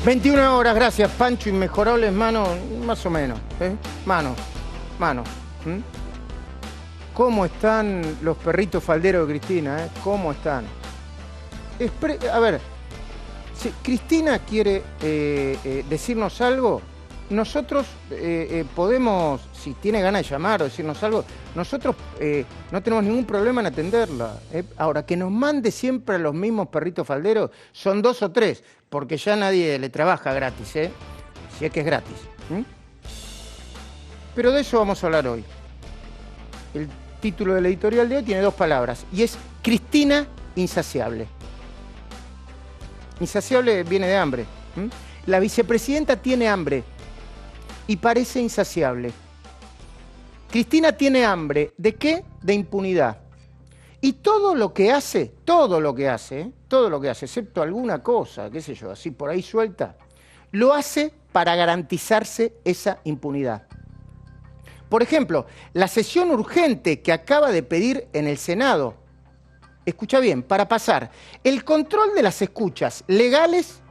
21 horas, gracias, Pancho. Inmejorables, mano, más o menos. Mano. ¿Cómo están los perritos falderos de Cristina? ¿Cómo están? A ver, si Cristina quiere decirnos algo, nosotros podemos, si tiene ganas de llamar o decirnos algo, nosotros no tenemos ningún problema en atenderla. Ahora, que nos mande siempre a los mismos perritos falderos, son 2 o 3, porque ya nadie le trabaja gratis, si es que es gratis. Pero de eso vamos a hablar hoy. El título del editorial de hoy tiene 2 palabras, y es Cristina insaciable. Insaciable viene de hambre. La vicepresidenta tiene hambre y parece insaciable. Cristina tiene hambre. ¿De qué? De impunidad. Y todo lo que hace, excepto alguna cosa, qué sé yo, así por ahí suelta, lo hace para garantizarse esa impunidad. Por ejemplo, la sesión urgente que acaba de pedir en el Senado, escucha bien, para pasar el control de las escuchas legales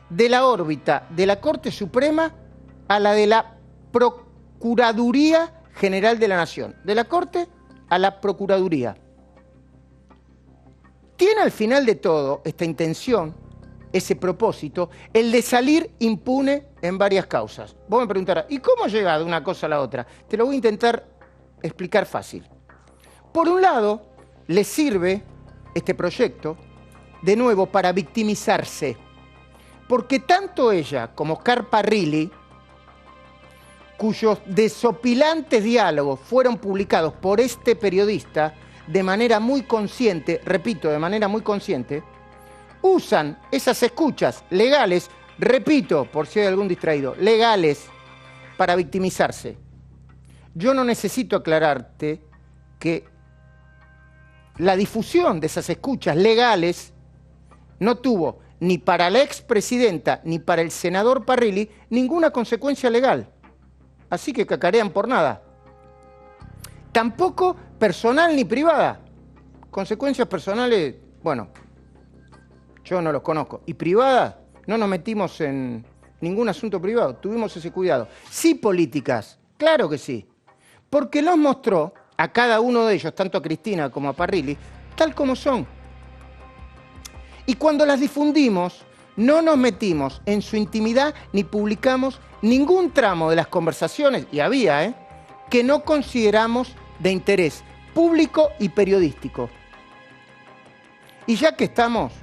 de la órbita de la Corte Suprema a la de la Procuraduría General de la Nación. De la Corte a la Procuraduría. Tiene al final de todo esta intención, ese propósito, el de salir impune en varias causas. Vos me preguntarás, ¿y cómo llega de una cosa a la otra? Te lo voy a intentar explicar fácil. Por un lado, le sirve este proyecto, de nuevo, para victimizarse. Porque tanto ella como Oscar Parrilli, cuyos desopilantes diálogos fueron publicados por este periodista de manera muy consciente, repito, de manera muy consciente, usan esas escuchas legales, repito, por si hay algún distraído, legales, para victimizarse. Yo no necesito aclararte que la difusión de esas escuchas legales no tuvo ni para la expresidenta ni para el senador Parrilli ninguna consecuencia legal. Así que cacarean por nada. Tampoco personal ni privada. Consecuencias personales, bueno, yo no los conozco. Y privada, no nos metimos en ningún asunto privado, tuvimos ese cuidado. Sí políticas, claro que sí. Porque los mostró a cada uno de ellos, tanto a Cristina como a Parrilli, tal como son. Y cuando las difundimos, no nos metimos en su intimidad ni publicamos ningún tramo de las conversaciones, y había, que no consideramos de interés público y periodístico. Y ya que estamos,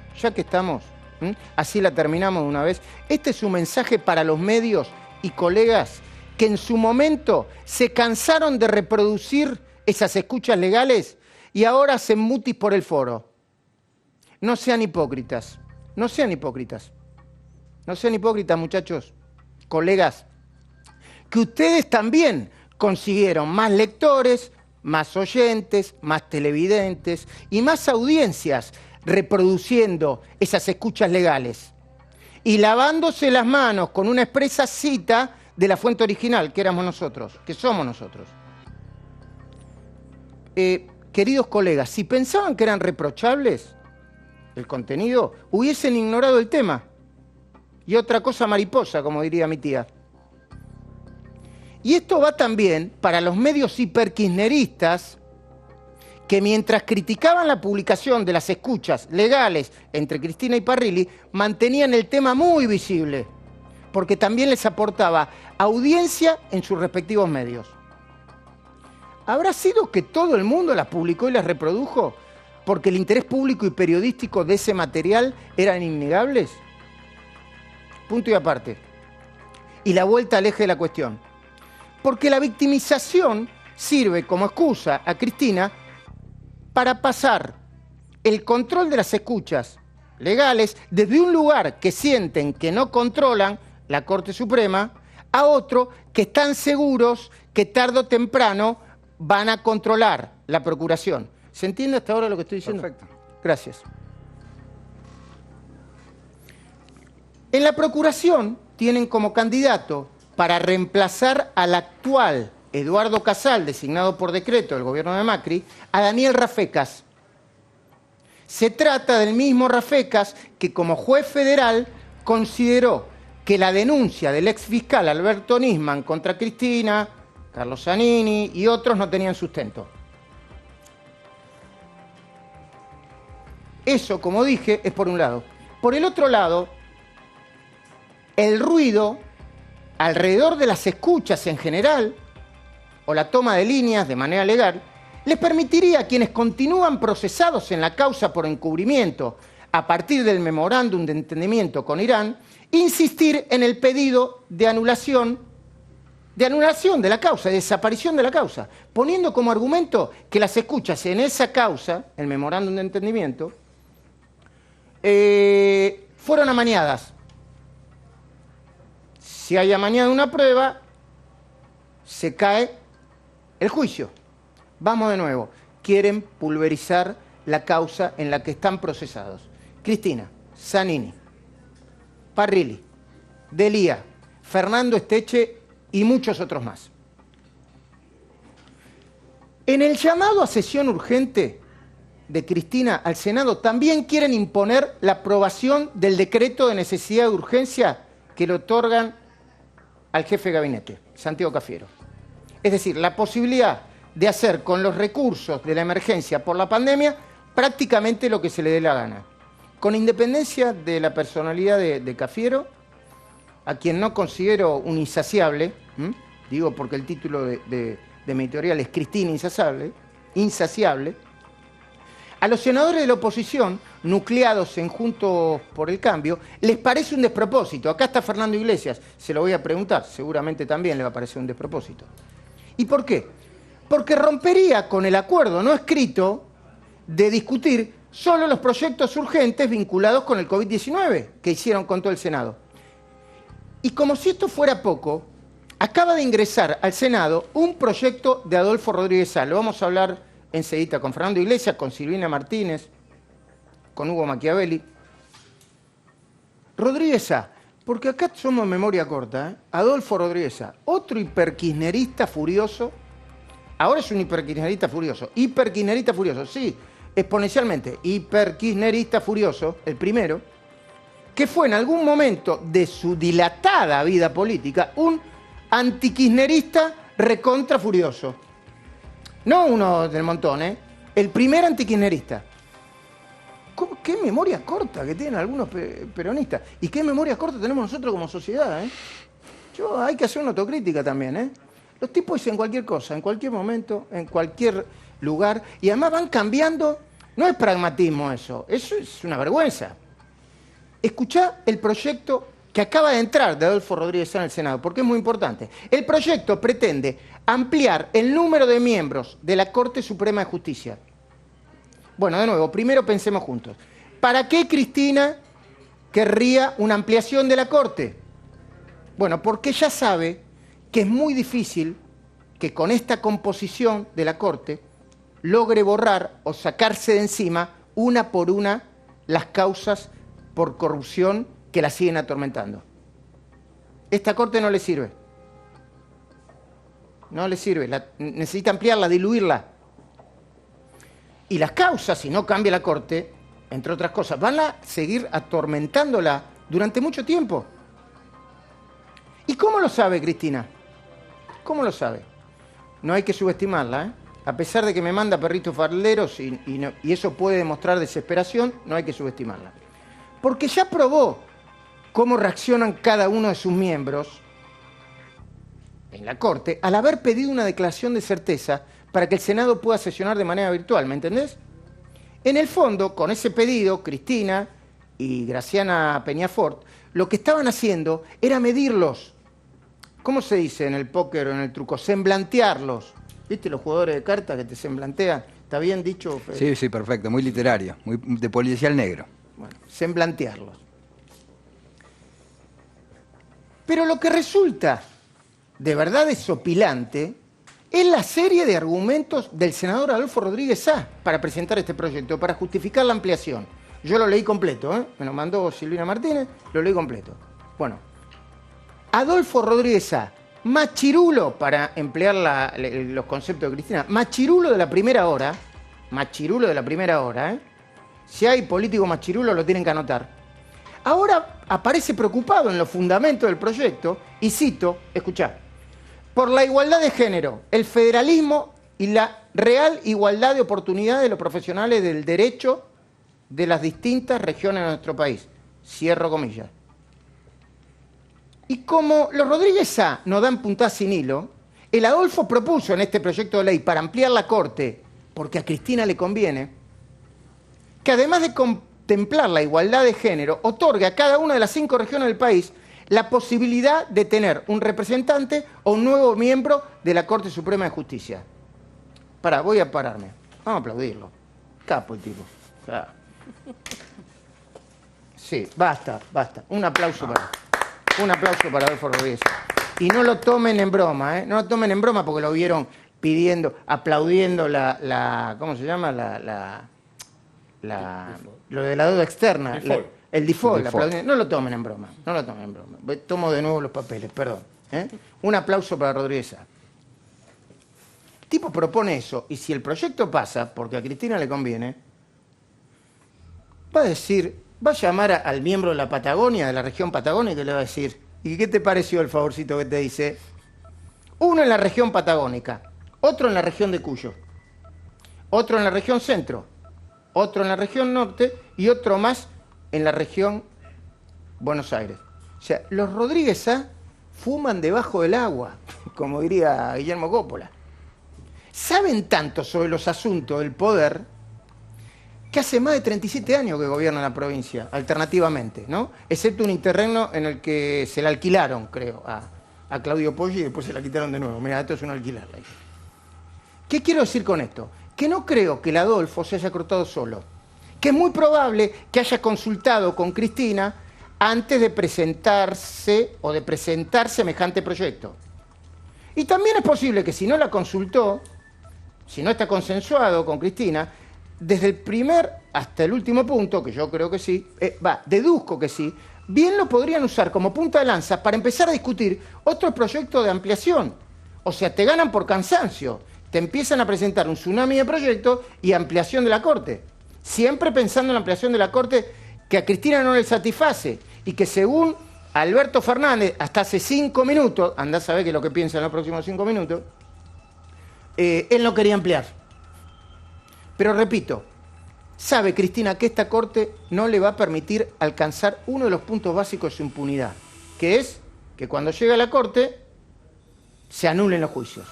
así la terminamos de una vez, este es un mensaje para los medios y colegas que en su momento se cansaron de reproducir esas escuchas legales y ahora hacen mutis por el foro. No sean hipócritas, muchachos, colegas, que ustedes también consiguieron más lectores, más oyentes, más televidentes y más audiencias reproduciendo esas escuchas legales y lavándose las manos con una expresa cita de la fuente original, que éramos nosotros, que somos nosotros. Queridos colegas, si pensaban que eran reprochables el contenido, hubiesen ignorado el tema. Y otra cosa mariposa, como diría mi tía. Y esto va también para los medios hiperkirchneristas que mientras criticaban la publicación de las escuchas legales entre Cristina y Parrilli, mantenían el tema muy visible, porque también les aportaba audiencia en sus respectivos medios. ¿Habrá sido que todo el mundo las publicó y las reprodujo porque el interés público y periodístico de ese material eran innegables? Punto y aparte. Y la vuelta al eje de la cuestión. Porque la victimización sirve como excusa a Cristina para pasar el control de las escuchas legales desde un lugar que sienten que no controlan, la Corte Suprema, a otro que están seguros que tarde o temprano van a controlar, la Procuración. ¿Se entiende hasta ahora lo que estoy diciendo? Perfecto. Gracias. En la Procuración tienen como candidato para reemplazar al actual Eduardo Casal, designado por decreto del gobierno de Macri, a Daniel Rafecas. Se trata del mismo Rafecas que como juez federal consideró que la denuncia del ex fiscal Alberto Nisman contra Cristina, Carlos Zanini y otros no tenían sustento. Eso, como dije, es por un lado. Por el otro lado, el ruido alrededor de las escuchas en general, o la toma de líneas de manera legal, les permitiría a quienes continúan procesados en la causa por encubrimiento a partir del memorándum de entendimiento con Irán, insistir en el pedido de anulación de la causa, de desaparición de la causa, poniendo como argumento que las escuchas en esa causa, el memorándum de entendimiento, fueron amañadas. Si hay amañada una prueba, se cae el juicio. Vamos de nuevo. Quieren pulverizar la causa en la que están procesados. Cristina, Zanini, Parrilli, D'Elia, Fernando Esteche y muchos otros más. En el llamado a sesión urgente de Cristina al Senado también quieren imponer la aprobación del decreto de necesidad de urgencia que le otorgan al jefe de gabinete, Santiago Cafiero. Es decir, la posibilidad de hacer con los recursos de la emergencia por la pandemia prácticamente lo que se le dé la gana. Con independencia de la personalidad de Cafiero, a quien no considero un insaciable, digo porque el título de mi editorial es Cristina Insaciable, a los senadores de la oposición, nucleados en Juntos por el Cambio, les parece un despropósito. Acá está Fernando Iglesias, se lo voy a preguntar, seguramente también le va a parecer un despropósito. ¿Y por qué? Porque rompería con el acuerdo no escrito de discutir solo los proyectos urgentes vinculados con el COVID-19 que hicieron con todo el Senado. Y como si esto fuera poco, acaba de ingresar al Senado un proyecto de Adolfo Rodríguez Sá. Lo vamos a hablar enseguida con Fernando Iglesias, con Silvina Martínez, con Hugo Machiavelli. Rodríguez Sá, porque acá somos memoria corta, ¿eh? Adolfo Rodríguez Sá, otro hiperkirchnerista furioso. Ahora es un hiperkirchnerista furioso, sí, exponencialmente, hiperkirchnerista furioso, el primero, que fue en algún momento de su dilatada vida política un antikirchnerista recontra furioso. No uno del montón, ¿eh? El primer antikirchnerista. ¿Qué memoria corta que tienen algunos peronistas? ¿Y qué memoria corta tenemos nosotros como sociedad, eh? Hay que hacer una autocrítica también, ¿eh? Los tipos dicen cualquier cosa, en cualquier momento, en cualquier lugar, y además van cambiando. No es pragmatismo eso es una vergüenza. Escuchá el proyecto que acaba de entrar de Adolfo Rodríguez Sá en el Senado, porque es muy importante. El proyecto pretende ampliar el número de miembros de la Corte Suprema de Justicia. Bueno, de nuevo, primero pensemos juntos. ¿Para qué Cristina querría una ampliación de la Corte? Bueno, porque ella sabe que es muy difícil que con esta composición de la Corte logre borrar o sacarse de encima una por una las causas por corrupción que la siguen atormentando. Esta Corte no le sirve. No le sirve. Necesita ampliarla, diluirla. Y las causas, si no cambia la Corte, entre otras cosas, van a seguir atormentándola durante mucho tiempo. ¿Y cómo lo sabe Cristina? ¿Cómo lo sabe? No hay que subestimarla, ¿eh? A pesar de que me manda perritos farleros y eso puede demostrar desesperación, no hay que subestimarla. Porque ya probó cómo reaccionan cada uno de sus miembros en la Corte al haber pedido una declaración de certeza para que el Senado pueda sesionar de manera virtual, ¿me entendés? En el fondo, con ese pedido, Cristina y Graciana Peñafort, lo que estaban haciendo era medirlos. ¿Cómo se dice en el póker o en el truco? Semblantearlos. ¿Viste los jugadores de cartas que te semblantean? ¿Está bien dicho? Sí, sí, perfecto. Muy literario, muy de policial negro. Bueno, semblantearlos. Pero lo que resulta de verdad desopilante es la serie de argumentos del senador Adolfo Rodríguez Sá para presentar este proyecto, para justificar la ampliación. Yo lo leí completo, ¿eh? Me lo mandó Silvina Martínez, lo leí completo. Bueno, Adolfo Rodríguez Sá, machirulo, para emplear los conceptos de Cristina, machirulo de la primera hora, ¿eh? Si hay político machirulo lo tienen que anotar. Ahora aparece preocupado en los fundamentos del proyecto, y cito, escuchá, por la igualdad de género, el federalismo y la real igualdad de oportunidades de los profesionales del derecho de las distintas regiones de nuestro país. Cierro comillas. Y como los Rodríguez A no dan puntada sin hilo, el Adolfo propuso en este proyecto de ley para ampliar la Corte, porque a Cristina le conviene, que además de contemplar la igualdad de género, otorgue a cada una de las 5 regiones del país la posibilidad de tener un representante o un nuevo miembro de la Corte Suprema de Justicia. Pará, voy a pararme. Vamos a aplaudirlo. Capo el tipo. Ah. Sí, basta. Un aplauso para Adolfo Rodríguez. Y no lo tomen en broma, ¿eh? No lo tomen en broma porque lo vieron pidiendo, aplaudiendo ¿cómo se llama? Lo de la deuda externa. El default. No lo tomen en broma. Tomo de nuevo los papeles, perdón. Un aplauso para Rodríguez A. El tipo propone eso, y si el proyecto pasa, porque a Cristina le conviene, va a llamar al miembro de la Patagonia, de la región patagónica, y le va a decir, ¿y qué te pareció el favorcito que te dice? Uno en la región patagónica, otro en la región de Cuyo, otro en la región centro, otro en la región norte y otro más en la región Buenos Aires. O sea, los Rodríguez A fuman debajo del agua, como diría Guillermo Coppola. Saben tanto sobre los asuntos del poder que hace más de 37 años que gobiernan la provincia, alternativamente, ¿no? Excepto un interregno en el que se la alquilaron, creo, a Claudio Poggi y después se la quitaron de nuevo. Mira, esto es un alquiler. ¿Qué quiero decir con esto? Que no creo que el Adolfo se haya cortado solo. Que es muy probable que haya consultado con Cristina antes de presentarse o de presentar semejante proyecto. Y también es posible que si no la consultó, si no está consensuado con Cristina, desde el primer hasta el último punto, que yo creo que sí, deduzco que sí, bien lo podrían usar como punta de lanza para empezar a discutir otro proyecto de ampliación. O sea, te ganan por cansancio, te empiezan a presentar un tsunami de proyectos y ampliación de la Corte. Siempre pensando en la ampliación de la Corte que a Cristina no le satisface y que según Alberto Fernández, hasta hace 5 minutos, andá a saber qué es lo que piensa en los próximos 5 minutos, él no quería ampliar. Pero repito, sabe Cristina que esta Corte no le va a permitir alcanzar uno de los puntos básicos de su impunidad, que es que cuando llegue a la Corte se anulen los juicios.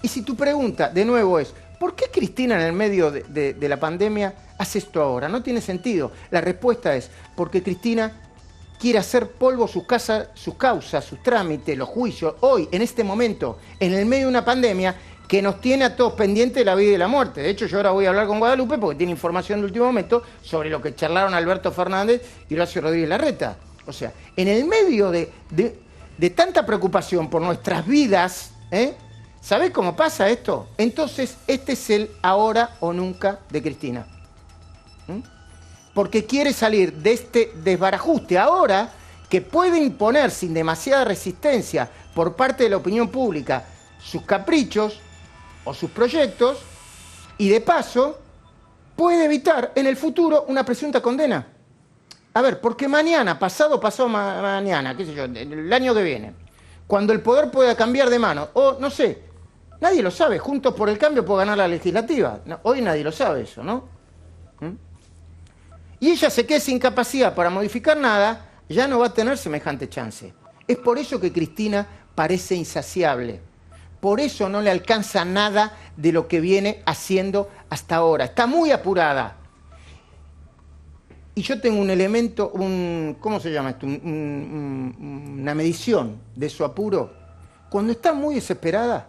Y si tu pregunta, de nuevo, es ¿por qué Cristina en el medio de la pandemia hace esto ahora? No tiene sentido. La respuesta es porque Cristina quiere hacer polvo sus causas, sus trámites, los juicios, hoy, en este momento, en el medio de una pandemia que nos tiene a todos pendientes de la vida y de la muerte. De hecho, yo ahora voy a hablar con Guadalupe porque tiene información de último momento sobre lo que charlaron Alberto Fernández y Horacio Rodríguez Larreta. O sea, en el medio de tanta preocupación por nuestras vidas, ¿sabés cómo pasa esto? Entonces, este es el ahora o nunca de Cristina. Porque quiere salir de este desbarajuste ahora que puede imponer sin demasiada resistencia por parte de la opinión pública sus caprichos o sus proyectos, y de paso puede evitar en el futuro una presunta condena. A ver, porque mañana, pasado mañana, qué sé yo, el año que viene, cuando el poder pueda cambiar de mano, o no sé, nadie lo sabe, Juntos por el Cambio puede ganar la legislativa. No, hoy nadie lo sabe eso, ¿no? Y ella se quede sin capacidad para modificar nada, ya no va a tener semejante chance. Es por eso que Cristina parece insaciable. Por eso no le alcanza nada de lo que viene haciendo hasta ahora. Está muy apurada. Y yo tengo un elemento, ¿cómo se llama esto? Una medición de su apuro. Cuando está muy desesperada,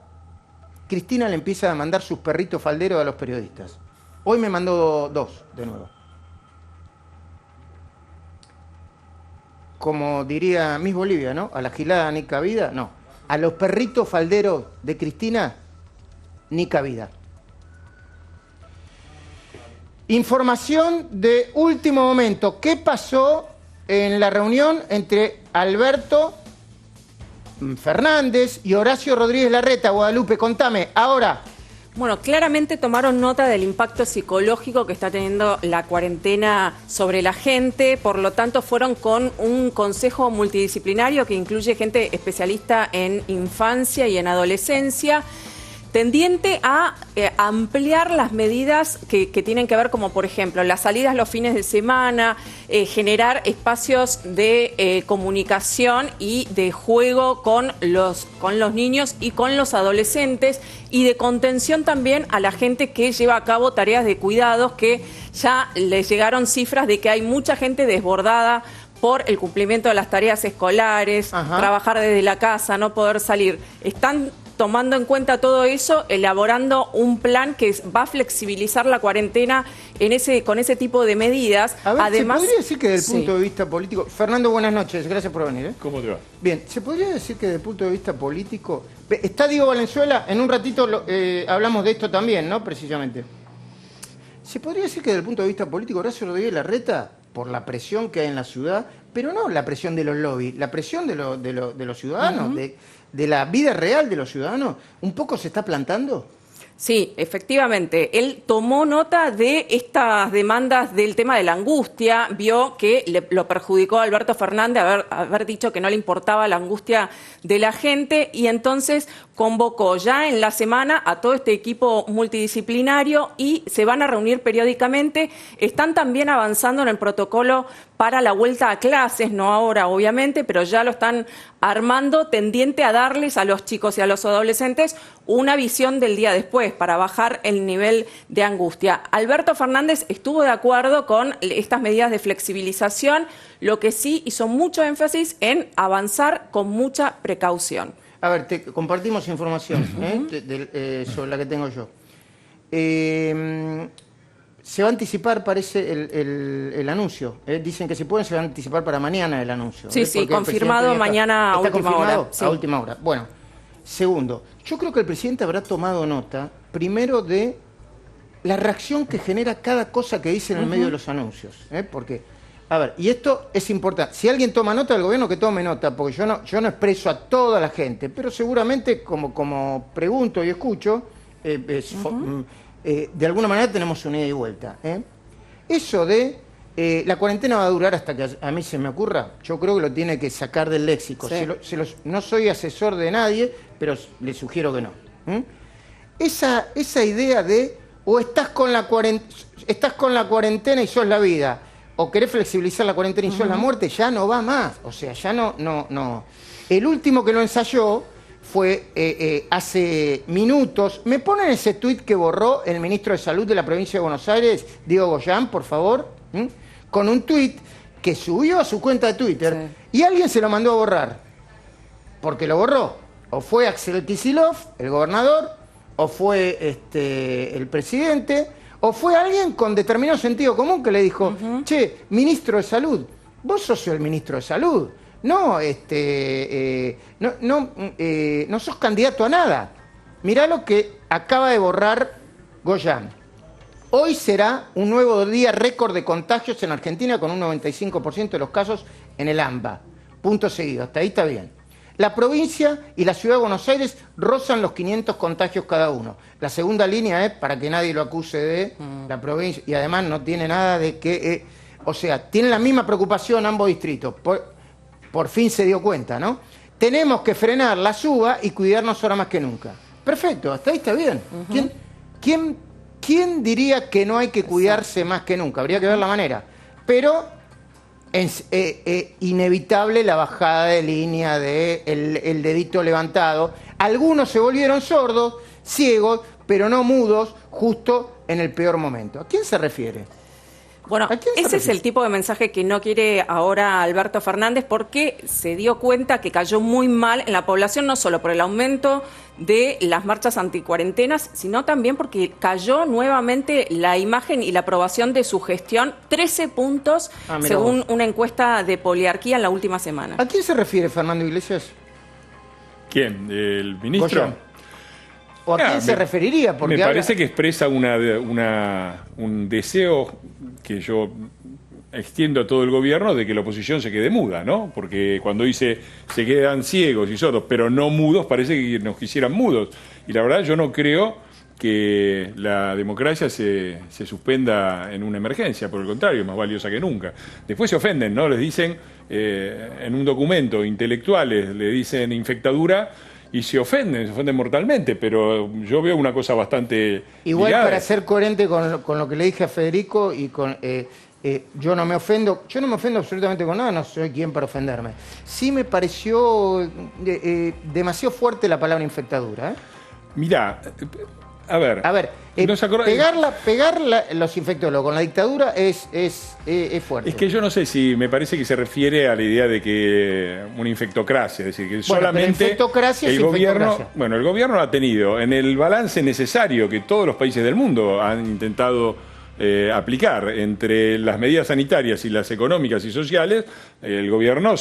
Cristina le empieza a mandar sus perritos falderos a los periodistas. Hoy me mandó 2 de nuevo. Como diría Miss Bolivia, ¿no? A la gilada ni cabida, no. A los perritos falderos de Cristina, ni cabida. Información de último momento. ¿Qué pasó en la reunión entre Alberto Fernández y Horacio Rodríguez Larreta? Guadalupe, contame. Ahora, Bueno, claramente tomaron nota del impacto psicológico que está teniendo la cuarentena sobre la gente, por lo tanto fueron con un consejo multidisciplinario que incluye gente especialista en infancia y en adolescencia, tendiente a ampliar las medidas que tienen que ver, como por ejemplo las salidas los fines de semana, generar espacios de comunicación y de juego con los niños y con los adolescentes, y de contención también a la gente que lleva a cabo tareas de cuidados, que ya les llegaron cifras de que hay mucha gente desbordada por el cumplimiento de las tareas escolares, trabajar desde la casa, no poder salir. Están tomando en cuenta todo eso, elaborando un plan que va a flexibilizar la cuarentena con ese tipo de medidas. A ver, además, ¿se podría decir que desde el punto de vista político... Fernando, buenas noches, gracias por venir. ¿Cómo te va? Bien, ¿se podría decir que desde el punto de vista político... Está Diego Valenzuela, en un ratito hablamos de esto también, ¿no? Precisamente. ¿Se podría decir que desde el punto de vista político Horacio Rodríguez Larreta, por la presión que hay en la ciudad, pero no la presión de los lobbies, la presión de los ciudadanos, de la vida real de los ciudadanos, un poco se está plantando? Sí, efectivamente. Él tomó nota de estas demandas del tema de la angustia, vio que lo perjudicó a Alberto Fernández haber dicho que no le importaba la angustia de la gente, y entonces convocó ya en la semana a todo este equipo multidisciplinario y se van a reunir periódicamente. Están también avanzando en el protocolo para la vuelta a clases, no ahora obviamente, pero ya lo están armando, tendiente a darles a los chicos y a los adolescentes una visión del día después para bajar el nivel de angustia. Alberto Fernández estuvo de acuerdo con estas medidas de flexibilización, lo que sí hizo mucho énfasis en avanzar con mucha precaución. A ver, te compartimos información sobre la que tengo yo. Se va a anticipar, parece, el anuncio. Dicen que si pueden, se va a anticipar para mañana el anuncio. Sí, sí, confirmado mañana a última hora. A última hora. Bueno, segundo, yo creo que el presidente habrá tomado nota, primero, de la reacción que genera cada cosa que dice en el medio de los anuncios. Porque, a ver, y esto es importante. Si alguien toma nota del gobierno, que tome nota, porque yo no expreso a toda la gente, pero seguramente, como pregunto y escucho, de alguna manera tenemos una ida y vuelta. Eso de la cuarentena va a durar hasta que a mí se me ocurra, yo creo que lo tiene que sacar del léxico. Sí. No soy asesor de nadie, pero le sugiero que no. Esa idea de o estás con la cuarentena y sos la vida, o querés flexibilizar la cuarentena y sos la muerte, ya no va más. O sea, ya no. El último que lo ensayó fue hace minutos. ¿Me ponen ese tuit que borró el ministro de Salud de la provincia de Buenos Aires, Diego Goyán, por favor? Con un tuit que subió a su cuenta de Twitter y alguien se lo mandó a borrar. Porque lo borró. O fue Axel Kicillof, el gobernador, o fue el presidente, o fue alguien con determinado sentido común que le dijo, che, ministro de Salud, vos sos el ministro de Salud. No, no sos candidato a nada. Mirá lo que acaba de borrar Goyán. Hoy será un nuevo día récord de contagios en Argentina, con un 95% de los casos en el AMBA. Punto seguido, hasta ahí está bien. La provincia y la ciudad de Buenos Aires rozan los 500 contagios cada uno. La segunda línea es para que nadie lo acuse de la provincia, y además no tiene nada de que... o sea, tienen la misma preocupación ambos distritos. Por fin se dio cuenta, ¿no? Tenemos que frenar la suba y cuidarnos ahora más que nunca. Perfecto, hasta ahí está bien. ¿Quién diría que no hay que cuidarse más que nunca? Habría que ver la manera. Pero es inevitable la bajada de línea del dedito levantado. Algunos se volvieron sordos, ciegos, pero no mudos, justo en el peor momento. ¿A quién se refiere? Bueno, ese es el tipo de mensaje que no quiere ahora Alberto Fernández, porque se dio cuenta que cayó muy mal en la población, no solo por el aumento de las marchas anticuarentenas, sino también porque cayó nuevamente la imagen y la aprobación de su gestión, 13 puntos, según una encuesta de Poliarquía en la última semana. ¿A quién se refiere Fernando Iglesias? ¿Quién? ¿El ministro? Goyán. ¿O a quién se referiría? Porque me parece que expresa un deseo que yo extiendo a todo el gobierno de que la oposición se quede muda, ¿no? Porque cuando dice se quedan ciegos y sordos, pero no mudos, parece que nos quisieran mudos. Y la verdad yo no creo que la democracia se suspenda en una emergencia, por el contrario, es más valiosa que nunca. Después se ofenden, ¿no? Les dicen, en un documento, intelectuales, le dicen infectadura y se ofenden mortalmente, pero yo veo una cosa bastante Igual ligada. para ser coherente con lo que le dije a Federico y con... yo no me ofendo absolutamente con nada, no soy quien para ofenderme. Sí me pareció demasiado fuerte la palabra infectadura. Mirá, a ver, pegar los infectólogos con la dictadura es fuerte. es que yo no sé si me parece que se refiere a la idea de que una infectocracia, es decir, que solamente infectocracia el es gobierno, infectocracia. bueno, el gobierno ha tenido en el balance necesario que todos los países del mundo han intentado aplicar entre las medidas sanitarias y las económicas y sociales, el gobierno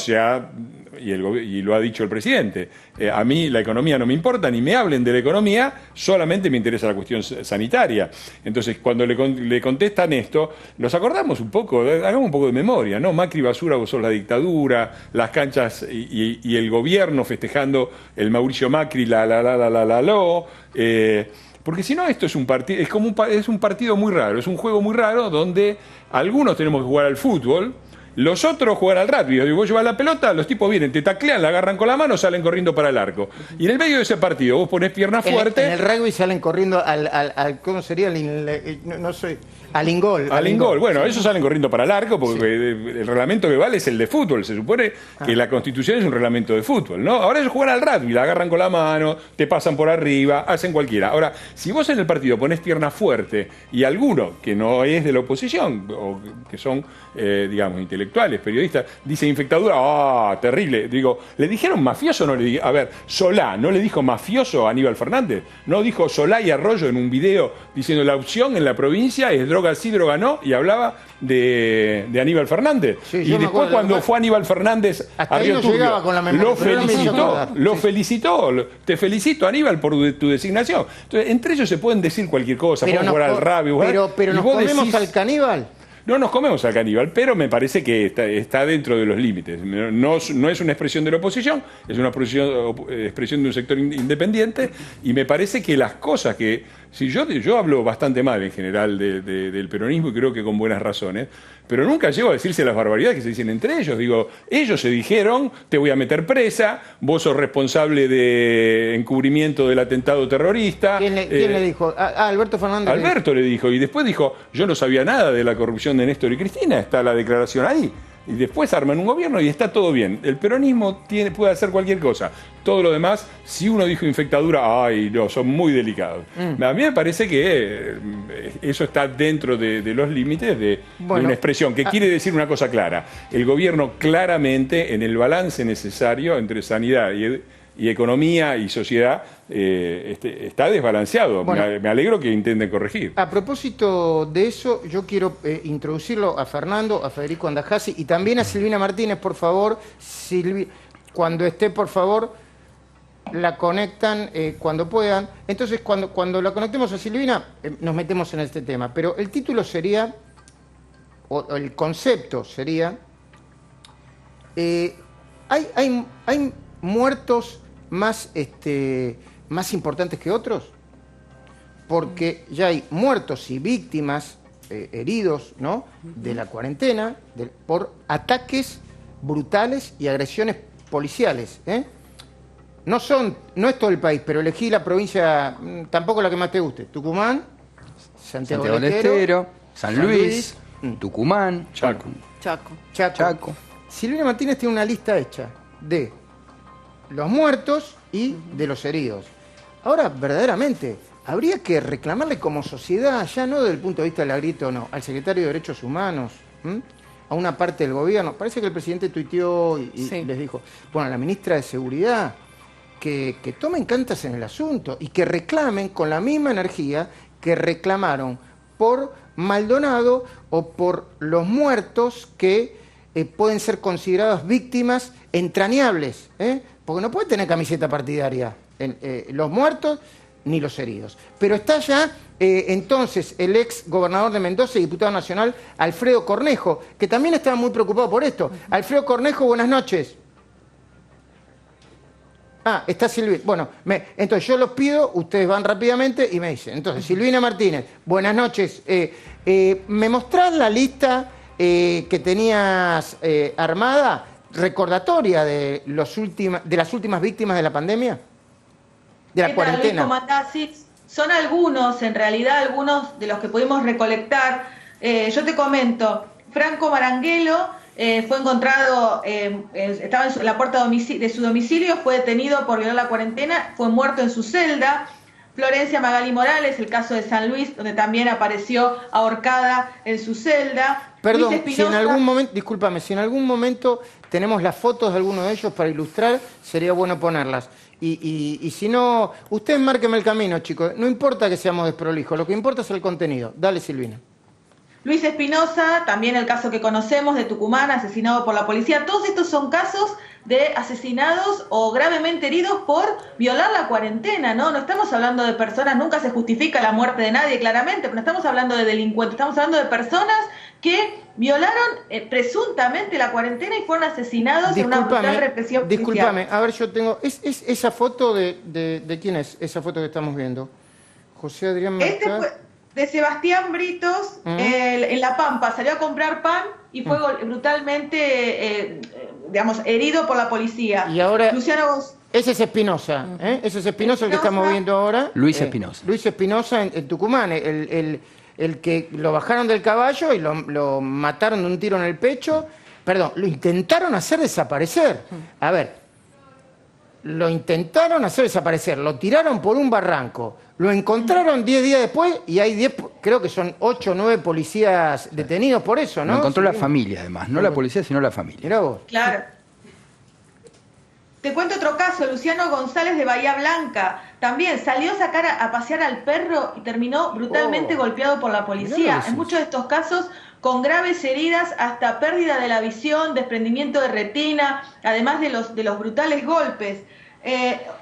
y lo ha dicho el presidente, a mí la economía no me importa, ni me hablen de la economía, solamente me interesa la cuestión sanitaria. Entonces, cuando le contestan esto, nos acordamos un poco, hagamos un poco de memoria, ¿no? Macri basura, vos sos la dictadura, las canchas y el gobierno festejando el Mauricio Macri, porque si no, esto es un partido, es un partido muy raro, es un juego muy raro donde algunos tenemos que jugar al fútbol, los otros juegan al rugby. Vos llevas la pelota, los tipos vienen, te taclean, la agarran con la mano, salen corriendo para el arco. Y en el medio de ese partido vos ponés pierna fuerte. En el rugby salen corriendo al ¿cómo sería? No sé, al ingol. Al ingol. Bueno, ellos salen corriendo para el arco porque el reglamento que vale es el de fútbol. Se supone que la Constitución es un reglamento de fútbol, ¿no? Ahora ellos juegan al rugby, la agarran con la mano, te pasan por arriba, hacen cualquiera. Ahora, si vos en el partido ponés pierna fuerte y alguno que no es de la oposición o que son, digamos, intelectuales, periodistas, dice infectadura, terrible. Digo, ¿le dijeron mafioso o no le dijeron? A ver, Solá, ¿no le dijo mafioso a Aníbal Fernández? ¿No dijo Solá y Arroyo en un video diciendo la opción en la provincia es droga sí, droga no? Y hablaba de Aníbal Fernández. Sí, y después cuando fue Aníbal Fernández hasta a ahí Río no Turbio, llegaba con la memoria, lo felicitó. Te felicito, Aníbal, por tu designación. Entonces, entre ellos se pueden decir cualquier cosa, pueden jugar al rugby. Pero nos comemos al caníbal. No nos comemos al caníbal, pero me parece que está dentro de los límites. No es una expresión de la oposición, es una expresión de un sector independiente, y me parece que las cosas que... Si yo hablo bastante mal en general del peronismo y creo que con buenas razones, pero nunca llego a decirse las barbaridades que se dicen entre ellos. Digo, ellos se dijeron, te voy a meter presa, vos sos responsable de encubrimiento del atentado terrorista. ¿Quién le dijo? Alberto Fernández. Alberto le dijo, y después dijo, yo no sabía nada de la corrupción de Néstor y Cristina, está la declaración ahí. Y después arman un gobierno y está todo bien. El peronismo puede hacer cualquier cosa. Todo lo demás, si uno dijo infectadura, ay, no, son muy delicados. A mí me parece que eso está dentro de los límites de una expresión que quiere decir una cosa clara. El gobierno claramente, en el balance necesario entre sanidad y economía y sociedad, está desbalanceado. Bueno, me alegro que intenten corregir. A propósito de eso, yo quiero introducirlo a Fernando, a Federico Andajasi y también a Silvina Martínez, por favor. Cuando esté, por favor, la conectan cuando puedan. Entonces, cuando la conectemos a Silvina, nos metemos en este tema. Pero el título sería, o el concepto sería, ¿hay muertos más importantes que otros? Porque ya hay muertos y víctimas, heridos, ¿no?, de la cuarentena por ataques brutales y agresiones policiales. No es todo el país, pero elegí la provincia, tampoco la que más te guste. Tucumán, Santiago del Estero, San Luis, Tucumán, Chaco. Silvina Martínez tiene una lista hecha de los muertos y de los heridos. Ahora, verdaderamente, habría que reclamarle como sociedad, ya no desde el punto de vista de la grieta o no, al secretario de Derechos Humanos, a una parte del gobierno. Parece que el presidente tuiteó y les dijo, bueno, a la ministra de Seguridad, que tomen cartas en el asunto y que reclamen con la misma energía que reclamaron por Maldonado o por los muertos que pueden ser considerados víctimas entrañables, porque no puede tener camiseta partidaria los muertos ni los heridos. Pero está ya entonces el ex gobernador de Mendoza y diputado nacional Alfredo Cornejo, que también estaba muy preocupado por esto. Alfredo Cornejo, buenas noches. Ah, está Silvina. Bueno, entonces yo los pido, ustedes van rápidamente y me dicen. Entonces, Silvina Martínez, buenas noches. ¿Me mostrás la lista que tenías armada, recordatoria de las últimas víctimas de la pandemia? De la cuarentena. Luis, ¿cómo andás? Sí, son algunos, en realidad, algunos de los que pudimos recolectar. Yo te comento, Franco Maranguelo fue encontrado, estaba en la puerta de su domicilio, fue detenido por violar la cuarentena, fue muerto en su celda. Florencia Magali Morales, el caso de San Luis, donde también apareció ahorcada en su celda. Perdón, si en algún momento, discúlpame, si en algún momento tenemos las fotos de alguno de ellos para ilustrar, sería bueno ponerlas. Y si no, ustedes márquenme el camino, chicos. No importa que seamos desprolijos, lo que importa es el contenido. Dale, Silvina. Luis Espinosa, también el caso que conocemos de Tucumán, asesinado por la policía. Todos estos son casos de asesinados o gravemente heridos por violar la cuarentena, ¿no? No estamos hablando de personas, nunca se justifica la muerte de nadie, claramente, pero no estamos hablando de delincuentes, estamos hablando de personas que violaron presuntamente la cuarentena y fueron asesinados en una brutal represión policial. Discúlpame, a ver, yo tengo... ¿Es esa foto de quién es esa foto que estamos viendo? José Adrián Mercado. De Sebastián Britos, en La Pampa, salió a comprar pan y fue brutalmente, herido por la policía. Y ahora, Luciano ese es Espinosa, ese es Espinosa, el que estamos viendo ahora. Luis Espinosa. Luis Espinosa en Tucumán, el que lo bajaron del caballo y lo mataron de un tiro en el pecho. Perdón, lo intentaron hacer desaparecer. A ver, lo intentaron hacer desaparecer, lo tiraron por un barranco. Lo encontraron 10 días después y hay 10, creo que son 8 o 9 policías detenidos por eso, ¿no? Lo encontró la familia, además. No la policía, sino la familia. Mirá vos. Claro. Te cuento otro caso, Luciano González de Bahía Blanca. También salió a pasear al perro y terminó brutalmente golpeado por la policía. En muchos de estos casos, con graves heridas, hasta pérdida de la visión, desprendimiento de retina, además de los brutales golpes.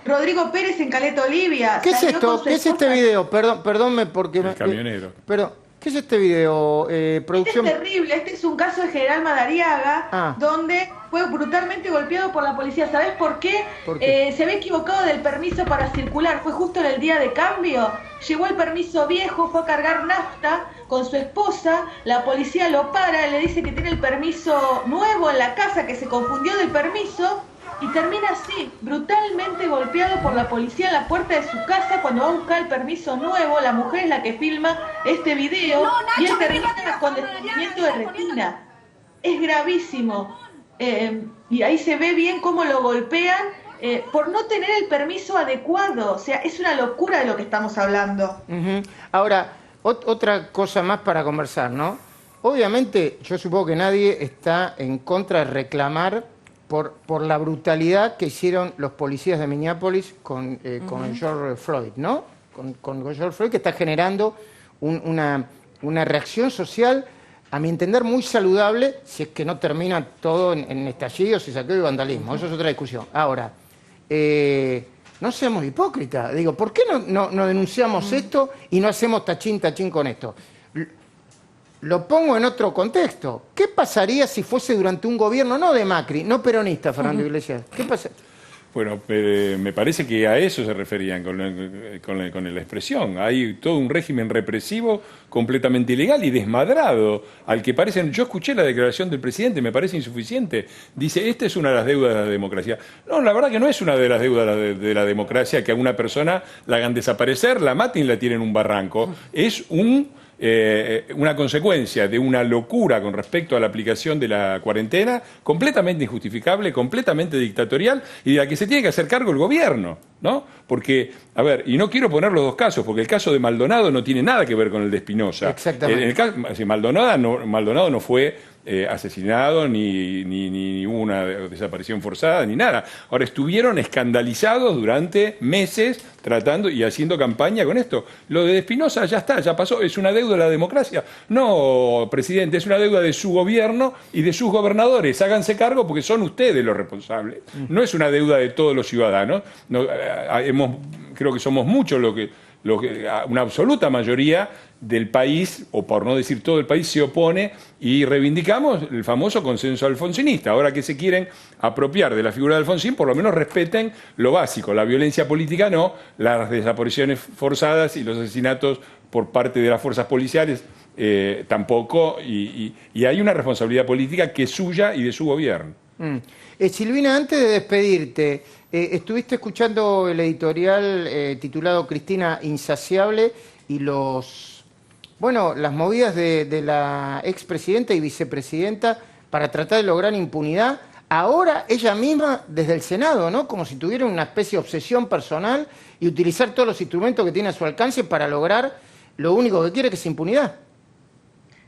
Rodrigo Pérez en Caleta Olivia. ¿Qué es esto? ¿Qué es este video? Perdónme porque... El camionero. Pero, ¿qué es este video? Producción... Este es terrible, este es un caso de General Madariaga, donde fue brutalmente golpeado por la policía. ¿Sabés por qué? Se había equivocado del permiso para circular, fue justo en el día de cambio. Llegó el permiso viejo, fue a cargar nafta con su esposa, la policía lo para, le dice que tiene el permiso nuevo en la casa, que se confundió del permiso, y termina así, brutalmente golpeado por la policía en la puerta de su casa cuando va a buscar el permiso nuevo. La mujer es la que filma este video y él termina con desprendimiento de retina. Es gravísimo. Y ahí se ve bien cómo lo golpean por no tener el permiso adecuado. O sea, es una locura de lo que estamos hablando. Ahora, otra cosa más para conversar, ¿no? Obviamente, yo supongo que nadie está en contra de reclamar por la brutalidad que hicieron los policías de Minneapolis con George Floyd, ¿no? Con George Floyd, que está generando una reacción social, a mi entender, muy saludable, si es que no termina todo en estallidos y saqueo y vandalismo. Eso es otra discusión. Ahora, no seamos hipócritas. Digo, ¿por qué no denunciamos esto y no hacemos tachín con esto? Lo pongo en otro contexto. ¿Qué pasaría si fuese durante un gobierno, no de Macri, no peronista, Fernando Iglesias? ¿Qué pasa? Bueno, me parece que a eso se referían con la expresión. Hay todo un régimen represivo completamente ilegal y desmadrado, al que parecen... Yo escuché la declaración del presidente, me parece insuficiente. Dice, esta es una de las deudas de la democracia. No, la verdad que no es una de las deudas de la democracia que a una persona la hagan desaparecer, la maten y la tiren en un barranco. Es una consecuencia de una locura con respecto a la aplicación de la cuarentena, completamente injustificable, completamente dictatorial, y de la que se tiene que hacer cargo el gobierno, ¿no? Porque, a ver, y no quiero poner los dos casos, porque el caso de Maldonado no tiene nada que ver con el de Espinosa. Exactamente. En el caso, Maldonado no fue asesinado, ni hubo una desaparición forzada, ni nada. Ahora, estuvieron escandalizados durante meses tratando y haciendo campaña con esto. Lo de Espinosa ya está, ya pasó, es una deuda de la democracia. No, presidente, es una deuda de su gobierno y de sus gobernadores. Háganse cargo porque son ustedes los responsables. No es una deuda de todos los ciudadanos. No, creo que somos muchos una absoluta mayoría del país, o por no decir todo el país, se opone y reivindicamos el famoso consenso alfonsinista. Ahora que se quieren apropiar de la figura de Alfonsín, por lo menos respeten lo básico, la violencia política no, las desapariciones forzadas y los asesinatos por parte de las fuerzas policiales tampoco, y hay una responsabilidad política que es suya y de su gobierno. Silvina, antes de despedirte, estuviste escuchando el editorial titulado Cristina Insaciable y las movidas de la expresidenta y vicepresidenta para tratar de lograr impunidad. Ahora ella misma desde el Senado, ¿no? Como si tuviera una especie de obsesión personal y utilizar todos los instrumentos que tiene a su alcance para lograr lo único que quiere, que es impunidad.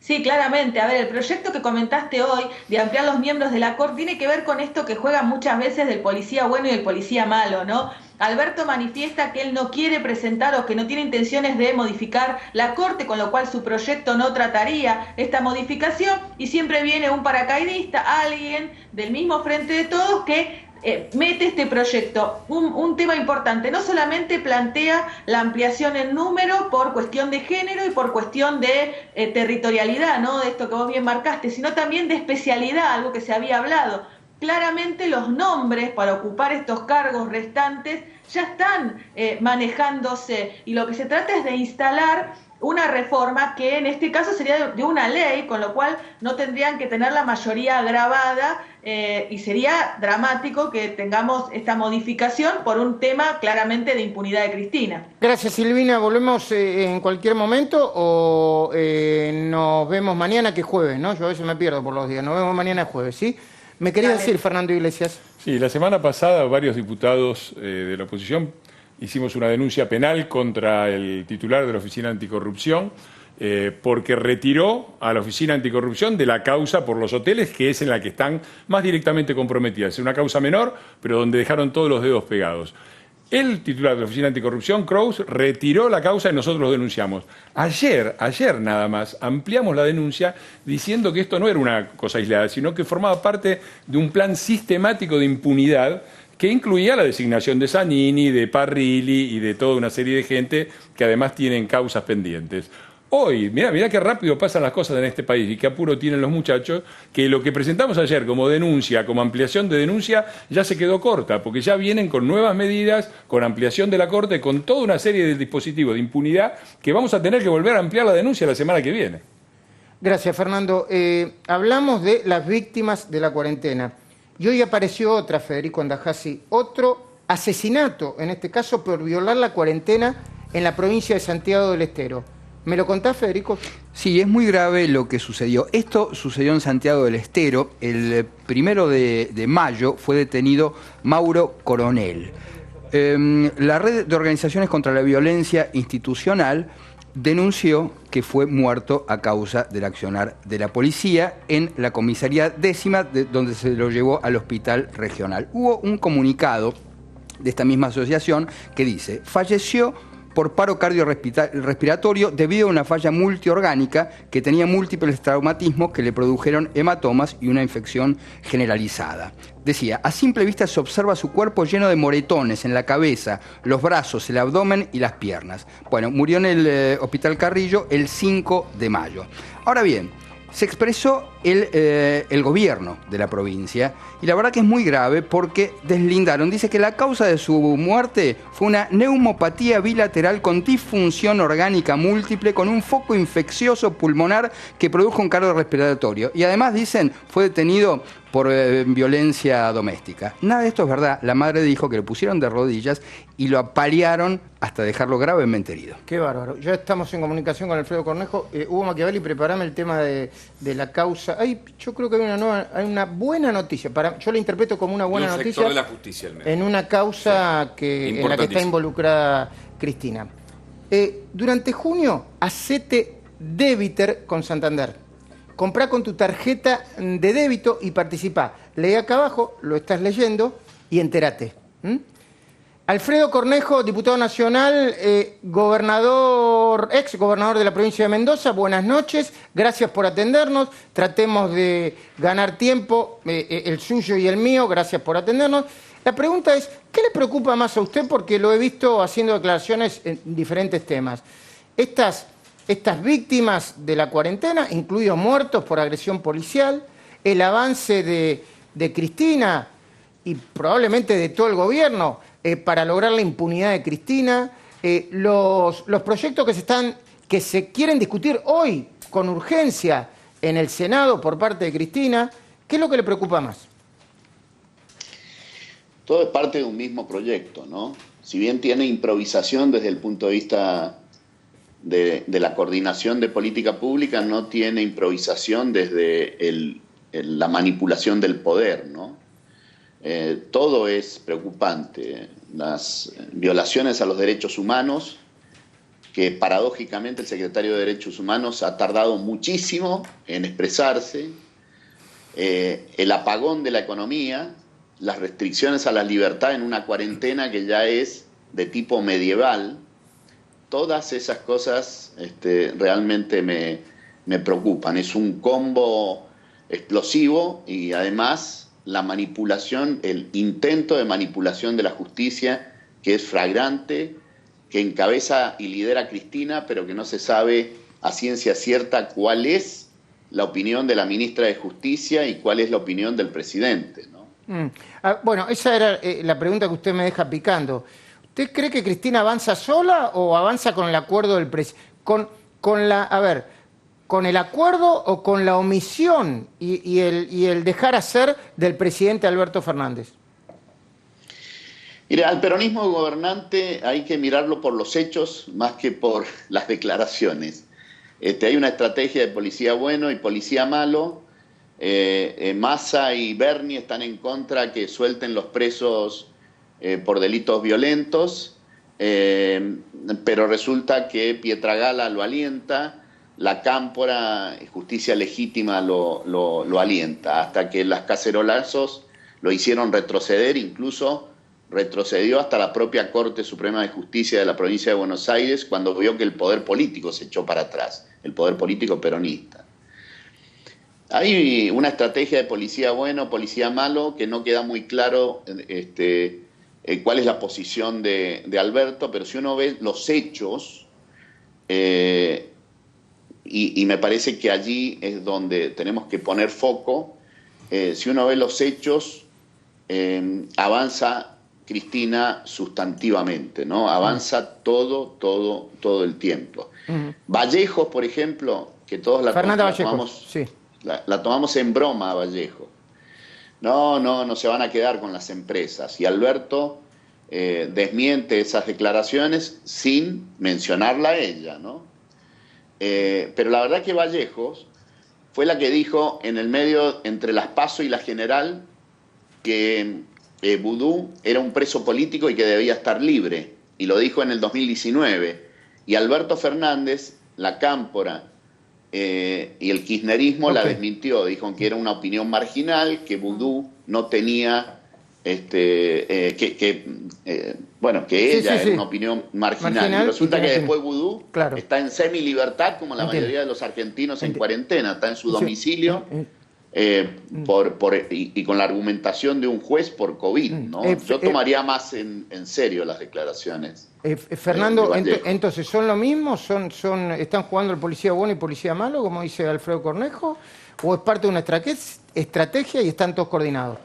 Sí, claramente. A ver, el proyecto que comentaste hoy de ampliar los miembros de la Corte tiene que ver con esto que juegan muchas veces del policía bueno y el policía malo, ¿no? Alberto manifiesta que él no quiere presentar o que no tiene intenciones de modificar la Corte, con lo cual su proyecto no trataría esta modificación, y siempre viene un paracaidista, alguien del mismo Frente de Todos, que mete este proyecto. Un tema importante, no solamente plantea la ampliación en número por cuestión de género y por cuestión de territorialidad, ¿no? De esto que vos bien marcaste, sino también de especialidad, algo que se había hablado. Claramente los nombres para ocupar estos cargos restantes ya están manejándose, y lo que se trata es de instalar una reforma que en este caso sería de una ley, con lo cual no tendrían que tener la mayoría agravada, y sería dramático que tengamos esta modificación por un tema claramente de impunidad de Cristina. Gracias, Silvina. ¿Volvemos en cualquier momento o nos vemos mañana, que es jueves, ¿no? Yo a veces me pierdo por los días. Nos vemos mañana jueves, ¿sí? ¿Me querías decir, Fernando Iglesias? Sí, la semana pasada varios diputados de la oposición hicimos una denuncia penal contra el titular de la Oficina Anticorrupción porque retiró a la Oficina Anticorrupción de la causa por los hoteles, que es en la que están más directamente comprometidas. Es una causa menor, pero donde dejaron todos los dedos pegados. El titular de la Oficina Anticorrupción, Kraus, retiró la causa y nosotros lo denunciamos. Ayer nada más, ampliamos la denuncia diciendo que esto no era una cosa aislada, sino que formaba parte de un plan sistemático de impunidad que incluía la designación de Zanini, de Parrilli y de toda una serie de gente que además tienen causas pendientes. Hoy, mirá qué rápido pasan las cosas en este país y qué apuro tienen los muchachos, que lo que presentamos ayer como denuncia, como ampliación de denuncia, ya se quedó corta, porque ya vienen con nuevas medidas, con ampliación de la Corte, con toda una serie de dispositivos de impunidad que vamos a tener que volver a ampliar la denuncia la semana que viene. Gracias, Fernando. Hablamos de las víctimas de la cuarentena. Y hoy apareció otra, Federico Andajasi, otro asesinato, en este caso por violar la cuarentena en la provincia de Santiago del Estero. ¿Me lo contás, Federico? Sí, es muy grave lo que sucedió. Esto sucedió en Santiago del Estero. El 1 de mayo fue detenido Mauro Coronel. La red de organizaciones contra la violencia institucional denunció que fue muerto a causa del accionar de la policía en la comisaría 10ª, donde se lo llevó al hospital regional. Hubo un comunicado de esta misma asociación que dice: falleció por paro cardiorrespiratorio debido a una falla multiorgánica que tenía múltiples traumatismos que le produjeron hematomas y una infección generalizada. Decía, a simple vista se observa su cuerpo lleno de moretones en la cabeza, los brazos, el abdomen y las piernas. Bueno, murió en el Hospital Carrillo el 5 de mayo. Ahora bien, se expresó el gobierno de la provincia y la verdad que es muy grave porque deslindaron. Dice que la causa de su muerte fue una neumopatía bilateral con disfunción orgánica múltiple con un foco infeccioso pulmonar que produjo un cardiorrespiratorio. Y además dicen fue detenido por violencia doméstica. Nada de esto es verdad. La madre dijo que le pusieron de rodillas y lo apalearon hasta dejarlo gravemente herido. Qué bárbaro. Ya estamos en comunicación con Alfredo Cornejo. Hugo Machiavelli, preparame el tema de la causa. Yo creo que hay una buena noticia. Yo la interpreto como una buena noticia. Sector de la justicia, en una causa en la que está involucrada Cristina. Durante junio, hacete débiter con Santander. Comprá con tu tarjeta de débito y participá. Lee acá abajo, lo estás leyendo y entérate. Alfredo Cornejo, diputado nacional, ex gobernador de la provincia de Mendoza, buenas noches, gracias por atendernos, tratemos de ganar tiempo, el suyo y el mío, gracias por atendernos. La pregunta es, ¿qué le preocupa más a usted? Porque lo he visto haciendo declaraciones en diferentes temas. Estas estas víctimas de la cuarentena, incluidos muertos por agresión policial, el avance de Cristina y probablemente de todo el gobierno para lograr la impunidad de Cristina, los proyectos que se quieren discutir hoy con urgencia en el Senado por parte de Cristina. ¿Qué es lo que le preocupa más? Todo es parte de un mismo proyecto, ¿no? Si bien tiene improvisación desde el punto de vista de la coordinación de política pública, no tiene improvisación desde la manipulación del poder, ¿no? Todo es preocupante. Las violaciones a los derechos humanos, que paradójicamente el secretario de Derechos Humanos ha tardado muchísimo en expresarse, el apagón de la economía, las restricciones a la libertad en una cuarentena que ya es de tipo medieval, todas esas cosas realmente me preocupan. Es un combo explosivo y además la manipulación, el intento de manipulación de la justicia, que es flagrante, que encabeza y lidera Cristina, pero que no se sabe a ciencia cierta cuál es la opinión de la ministra de Justicia y cuál es la opinión del presidente, ¿no? Bueno, esa era la pregunta que usted me deja picando. ¿Usted cree que Cristina avanza sola o avanza con el acuerdo del presidente? ¿Con el acuerdo o con la omisión y el dejar hacer del presidente Alberto Fernández? Mire, al peronismo gobernante hay que mirarlo por los hechos más que por las declaraciones. Hay una estrategia de policía bueno y policía malo. Massa y Berni están en contra que suelten los presos por delitos violentos, pero resulta que Pietragala lo alienta, la Cámpora, Justicia Legítima, lo alienta, hasta que las cacerolazos lo hicieron retroceder, incluso retrocedió hasta la propia Corte Suprema de Justicia de la provincia de Buenos Aires cuando vio que el poder político se echó para atrás, el poder político peronista. Hay una estrategia de policía bueno, policía malo, que no queda muy claro cuál es la posición de Alberto, pero si uno ve los hechos, y me parece que allí es donde tenemos que poner foco, si uno ve los hechos, avanza Cristina sustantivamente, ¿no? Avanza todo el tiempo. Vallejos, por ejemplo, que todos la tomamos, sí. La tomamos en broma a Vallejo. No se van a quedar con las empresas. Y Alberto desmiente esas declaraciones sin mencionarla a ella, ¿no? Pero la verdad que Vallejos fue la que dijo en el medio entre las PASO y la General que Vudú era un preso político y que debía estar libre. Y lo dijo en el 2019. Y Alberto Fernández, la Cámpora y el kirchnerismo la desmintió. Dijo que era una opinión marginal, que Vudú no tenía... que ella era una opinión marginal. Y resulta que después Vudú está en semi-libertad, como la mayoría de los argentinos en cuarentena, está en su domicilio y con la argumentación de un juez por COVID, ¿no? Yo tomaría más en serio las declaraciones. Fernando, entonces, ¿son lo mismo? ¿Están jugando el policía bueno y policía malo, como dice Alfredo Cornejo? ¿O es parte de una estrategia y están todos coordinados?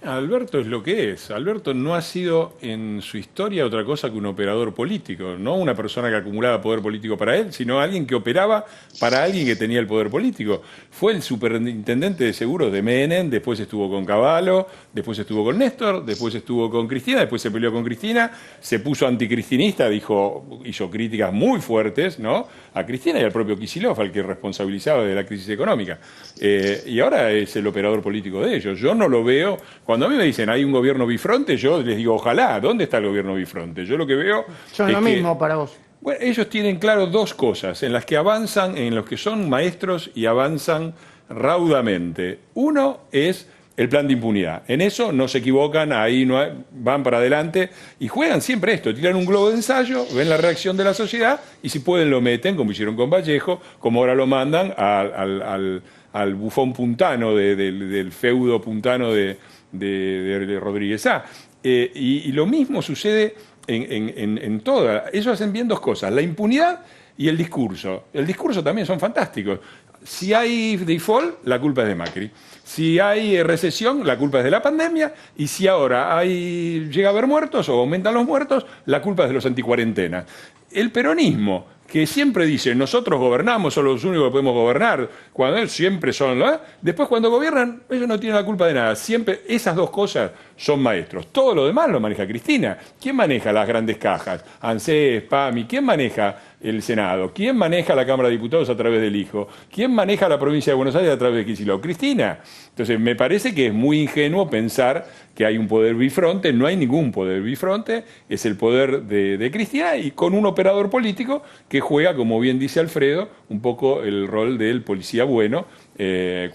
Alberto es lo que es. Alberto no ha sido en su historia otra cosa que un operador político, no una persona que acumulaba poder político para él, sino alguien que operaba para alguien que tenía el poder político. Fue el superintendente de seguros de Menem, después estuvo con Cavallo, después estuvo con Néstor, después estuvo con Cristina, después se peleó con Cristina, se puso anticristinista, hizo críticas muy fuertes, ¿no?, a Cristina y al propio Kicillof, al que responsabilizaba de la crisis económica. Y ahora es el operador político de ellos. Yo no lo veo. Cuando a mí me dicen hay un gobierno bifronte, yo les digo ojalá. ¿Dónde está el gobierno bifronte? Yo lo que veo son lo mismo para vos. Bueno, ellos tienen claro dos cosas en las que avanzan, en los que son maestros y avanzan raudamente. Uno es el plan de impunidad. En eso no se equivocan, ahí van para adelante y juegan siempre esto. Tiran un globo de ensayo, ven la reacción de la sociedad y si pueden lo meten, como hicieron con Vallejo, como ahora lo mandan al bufón puntano del feudo puntano de Rodríguez A. Y lo mismo sucede en toda. Ellos hacen bien dos cosas. La impunidad y el discurso. El discurso también son fantásticos. Si hay default, la culpa es de Macri. Si hay recesión, la culpa es de la pandemia. Y si ahora llega a haber muertos o aumentan los muertos, la culpa es de los anticuarentenas. El peronismo, que siempre dice, nosotros gobernamos, somos los únicos que podemos gobernar, cuando ellos siempre son, ¿no? Después cuando gobiernan, ellos no tienen la culpa de nada. Siempre esas dos cosas son maestros. Todo lo demás lo maneja Cristina. ¿Quién maneja las grandes cajas? ANSES, PAMI. ¿Quién maneja el Senado? ¿Quién maneja la Cámara de Diputados a través del hijo? ¿Quién maneja la provincia de Buenos Aires a través de Kicillof? Cristina. Entonces me parece que es muy ingenuo pensar que hay un poder bifronte. No hay ningún poder bifronte. Es el poder de Cristina y con un operador político que juega, como bien dice Alfredo, un poco el rol del policía bueno,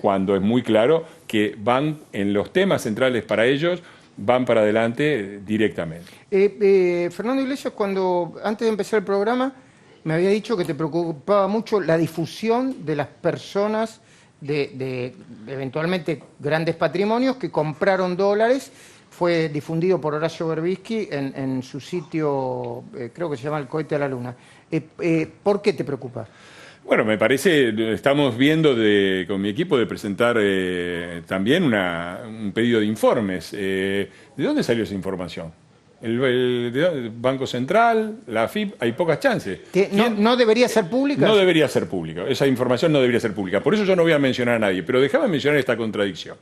cuando es muy claro que van en los temas centrales para ellos, van para adelante directamente. Fernando Iglesias, antes de empezar el programa, me había dicho que te preocupaba mucho la difusión de las personas de eventualmente grandes patrimonios que compraron dólares. Fue difundido por Horacio Berbisky en su sitio, creo que se llama El Cohete a la Luna. ¿Por qué te preocupa? Bueno, me parece, estamos viendo con mi equipo de presentar también un pedido de informes. ¿De dónde salió esa información? El Banco Central, la AFIP, hay pocas chances. ¿No debería ser pública? No debería ser pública. Esa información no debería ser pública. Por eso yo no voy a mencionar a nadie. Pero déjame mencionar esta contradicción.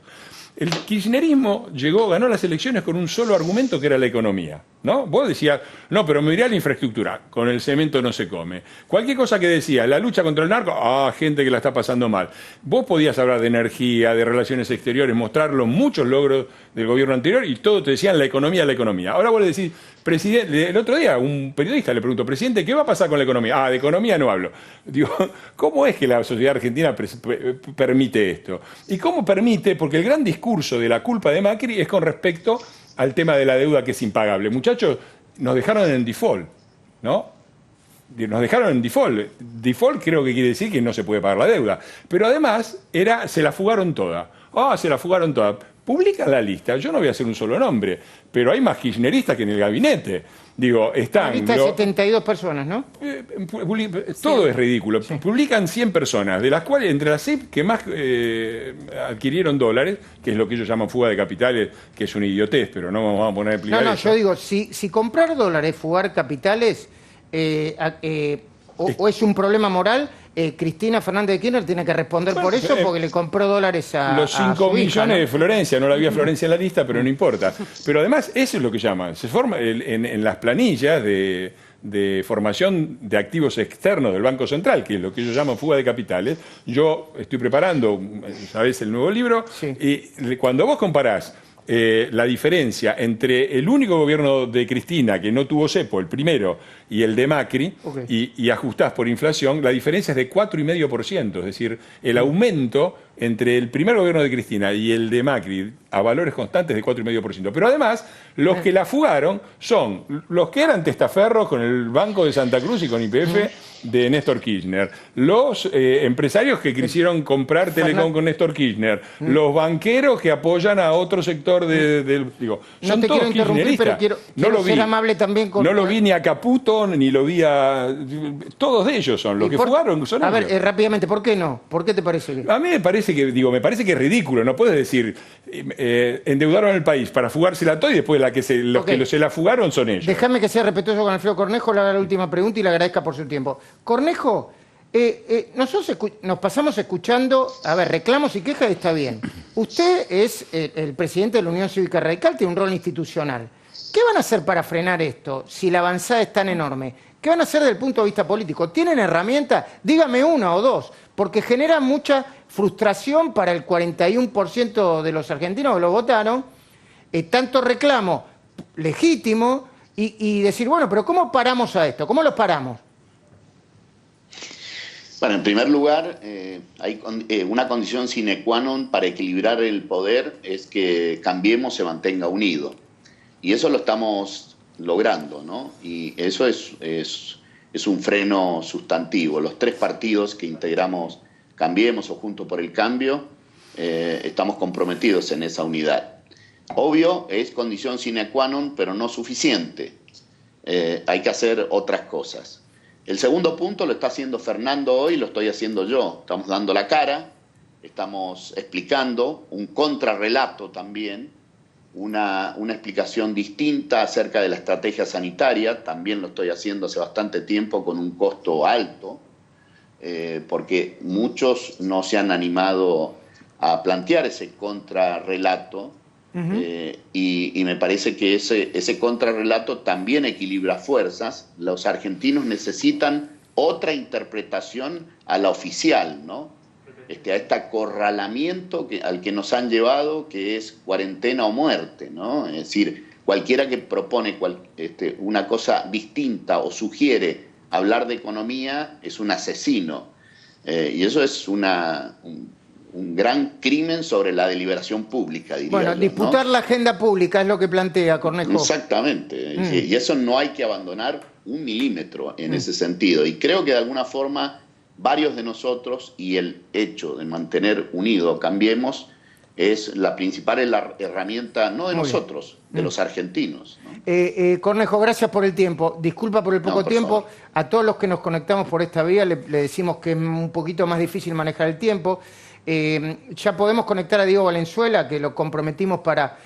El kirchnerismo ganó las elecciones con un solo argumento que era la economía, ¿no? Vos decías, no, pero me iría a la infraestructura, con el cemento no se come. Cualquier cosa que decía, la lucha contra el narco, gente que la está pasando mal. Vos podías hablar de energía, de relaciones exteriores, mostrar los muchos logros del gobierno anterior y todo te decían la economía, la economía. Ahora vos le decís, presidente, el otro día un periodista le preguntó, presidente, ¿qué va a pasar con la economía? De economía no hablo. Digo, ¿cómo es que la sociedad argentina permite esto? ¿Y cómo permite? Porque el gran discurso de la culpa de Macri es con respecto al tema de la deuda que es impagable. Muchachos, nos dejaron en default, ¿no? Nos dejaron en default. Default creo que quiere decir que no se puede pagar la deuda. Pero además, se la fugaron toda. Se la fugaron toda. Publican la lista, yo no voy a hacer un solo nombre, pero hay más kirchneristas que en el gabinete. Digo, están... La lista de 72 personas, ¿no? Todo es ridículo. Sí. Publican 100 personas, de las cuales, entre las 100 que más adquirieron dólares, que es lo que ellos llaman fuga de capitales, que es una idiotez, pero no vamos a poner a explicar eso. Yo digo, si comprar dólares, fugar capitales, o es un problema moral... Cristina Fernández de Kirchner tiene que responder por eso porque le compró dólares a los 5 millones hija, ¿no? de Florencia, no la había Florencia en la lista, pero no importa. Pero además, eso es lo que llaman, se forma en las planillas de formación de activos externos del Banco Central, que es lo que ellos llaman fuga de capitales. Yo estoy preparando, ¿sabés?, el nuevo libro, sí. Y cuando vos comparás la diferencia entre el único gobierno de Cristina que no tuvo cepo, el primero, y el de Macri, okay, y ajustás por inflación, la diferencia es de 4,5%. Es decir, el aumento entre el primer gobierno de Cristina y el de Macri a valores constantes de 4,5%. Pero además, los que la fugaron son los que eran testaferros con el Banco de Santa Cruz y con YPF de Néstor Kirchner, los empresarios que quisieron comprar Telecom con Néstor Kirchner, los banqueros que apoyan a otro sector digo, son todos kirchneristas. Pero quiero ser amable también con... No lo vi ni a Caputo, ni lo vi a... Todos de ellos son, los que fugaron son ellos. A ver, rápidamente, ¿por qué no? ¿Por qué te parece que...? A mí me parece que es ridículo, no puedes decir, endeudaron al país para fugársela todo y después los que se la fugaron son ellos. Déjame que sea respetuoso con Alfredo Cornejo, le haga la última pregunta y le agradezca por su tiempo. Cornejo, nosotros nos pasamos escuchando, reclamos y quejas, está bien. Usted es el presidente de la Unión Cívica Radical, tiene un rol institucional. ¿Qué van a hacer para frenar esto si la avanzada es tan enorme? ¿Qué van a hacer desde el punto de vista político? ¿Tienen herramientas? Dígame una o dos, porque genera mucha frustración para el 41% de los argentinos que lo votaron, tanto reclamo legítimo y decir, bueno, pero ¿cómo paramos a esto? ¿Cómo los paramos? Bueno, en primer lugar, hay una condición sine qua non para equilibrar el poder es que Cambiemos se mantenga unido. Y eso lo estamos logrando, ¿no? Y eso es un freno sustantivo. Los tres partidos que integramos Cambiemos o Juntos por el Cambio estamos comprometidos en esa unidad. Obvio, es condición sine qua non, pero no suficiente. Hay que hacer otras cosas. El segundo punto lo está haciendo Fernando hoy, lo estoy haciendo yo. Estamos dando la cara, estamos explicando un contrarrelato también, una explicación distinta acerca de la estrategia sanitaria. También lo estoy haciendo hace bastante tiempo con un costo alto, porque muchos no se han animado a plantear ese contrarrelato. Y me parece que ese contrarrelato también equilibra fuerzas. Los argentinos necesitan otra interpretación a la oficial, ¿no? A este acorralamiento al que nos han llevado, que es cuarentena o muerte, ¿no? Es decir, cualquiera que propone una cosa distinta o sugiere hablar de economía es un asesino. Y eso es un gran crimen sobre la deliberación pública, diría Bueno, yo, disputar ¿no? la agenda pública es lo que plantea Cornejo. Exactamente. Y eso no hay que abandonar un milímetro en ese sentido. Y creo que de alguna forma varios de nosotros, y el hecho de mantener unido Cambiemos, es la principal herramienta, no de nosotros, de los argentinos, ¿no? Cornejo, gracias por el tiempo. Disculpa por el poco tiempo. Favor. A todos los que nos conectamos por esta vía le decimos que es un poquito más difícil manejar el tiempo. Ya podemos conectar a Diego Valenzuela, que lo comprometimos para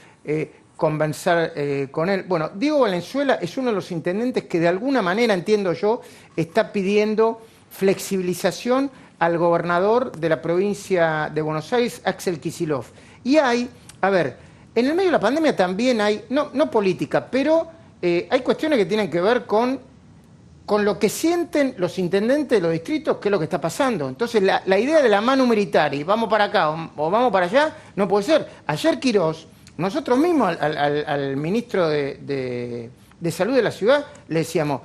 conversar con él. Bueno, Diego Valenzuela es uno de los intendentes que de alguna manera, entiendo yo, está pidiendo flexibilización al gobernador de la provincia de Buenos Aires, Axel Kicillof. Y hay, a ver, en el medio de la pandemia también hay, no política, pero hay cuestiones que tienen que ver con lo que sienten los intendentes de los distritos, qué es lo que está pasando. Entonces, la idea de la mano militar y vamos para acá o vamos para allá, no puede ser. Ayer Quirós, nosotros mismos al ministro de Salud de la ciudad le decíamos,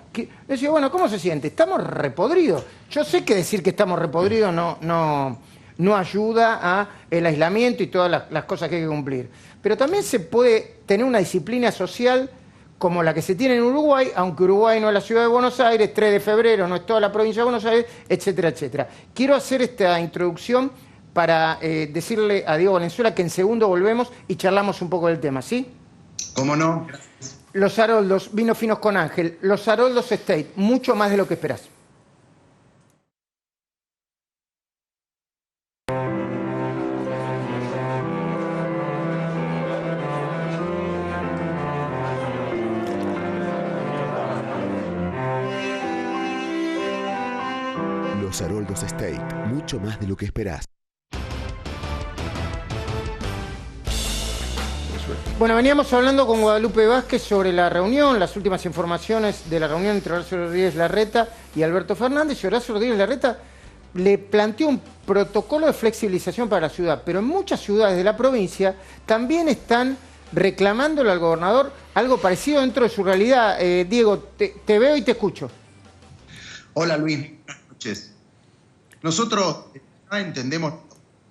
bueno, ¿cómo se siente? Estamos repodridos. Yo sé que decir que estamos repodridos no ayuda a el aislamiento y todas las cosas que hay que cumplir. Pero también se puede tener una disciplina social como la que se tiene en Uruguay, aunque Uruguay no es la ciudad de Buenos Aires, 3 de febrero no es toda la provincia de Buenos Aires, etcétera, etcétera. Quiero hacer esta introducción para decirle a Diego Valenzuela que en segundo volvemos y charlamos un poco del tema, ¿sí? ¿Cómo no? Los Haroldos, Vinos Finos con Ángel, los Haroldos Estate, mucho más de lo que esperás. Los Haroldos Estate, mucho más de lo que esperás. Bueno, veníamos hablando con Guadalupe Vázquez sobre la reunión, las últimas informaciones de la reunión entre Horacio Rodríguez Larreta y Alberto Fernández. Y Horacio Rodríguez Larreta le planteó un protocolo de flexibilización para la ciudad, pero en muchas ciudades de la provincia también están reclamándole al gobernador algo parecido dentro de su realidad. Diego, te veo y te escucho. Hola Luis, buenas noches. Nosotros ya entendemos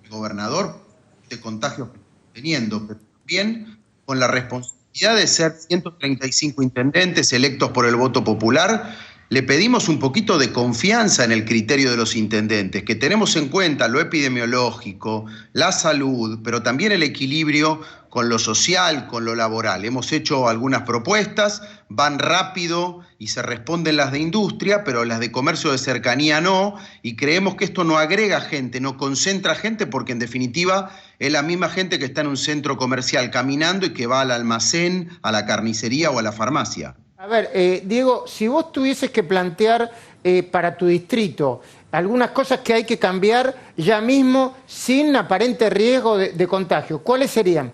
el gobernador de contagios que está teniendo, pero también con la responsabilidad de ser 135 intendentes electos por el voto popular, le pedimos un poquito de confianza en el criterio de los intendentes, que tenemos en cuenta lo epidemiológico, la salud, pero también el equilibrio con lo social, con lo laboral. Hemos hecho algunas propuestas, van rápido y se responden las de industria, pero las de comercio de cercanía no, y creemos que esto no agrega gente, no concentra gente, porque en definitiva es la misma gente que está en un centro comercial caminando y que va al almacén, a la carnicería o a la farmacia. A ver, Diego, si vos tuvieses que plantear para tu distrito algunas cosas que hay que cambiar ya mismo sin aparente riesgo de contagio, ¿cuáles serían?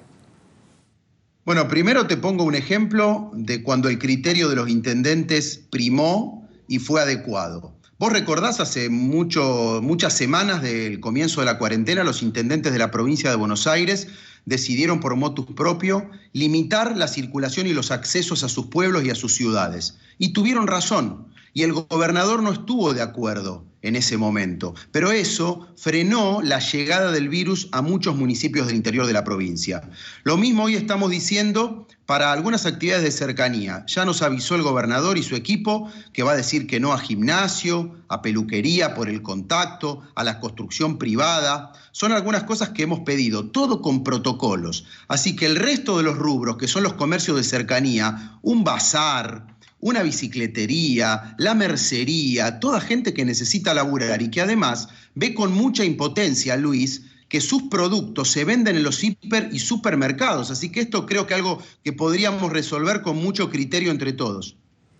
Bueno, primero te pongo un ejemplo de cuando el criterio de los intendentes primó y fue adecuado. Vos recordás hace muchas semanas del comienzo de la cuarentena, los intendentes de la provincia de Buenos Aires decidieron por motus propio limitar la circulación y los accesos a sus pueblos y a sus ciudades. Y tuvieron razón. Y el gobernador no estuvo de acuerdo en ese momento. Pero eso frenó la llegada del virus a muchos municipios del interior de la provincia. Lo mismo hoy estamos diciendo para algunas actividades de cercanía. Ya nos avisó el gobernador y su equipo que va a decir que no a gimnasio, a peluquería por el contacto, a la construcción privada. Son algunas cosas que hemos pedido, todo con protocolos. Así que el resto de los rubros, que son los comercios de cercanía, un bazar, una bicicletería, la mercería, toda gente que necesita laburar y que además ve con mucha impotencia, Luis, que sus productos se venden en los hiper y supermercados. Así que esto creo que es algo que podríamos resolver con mucho criterio entre todos.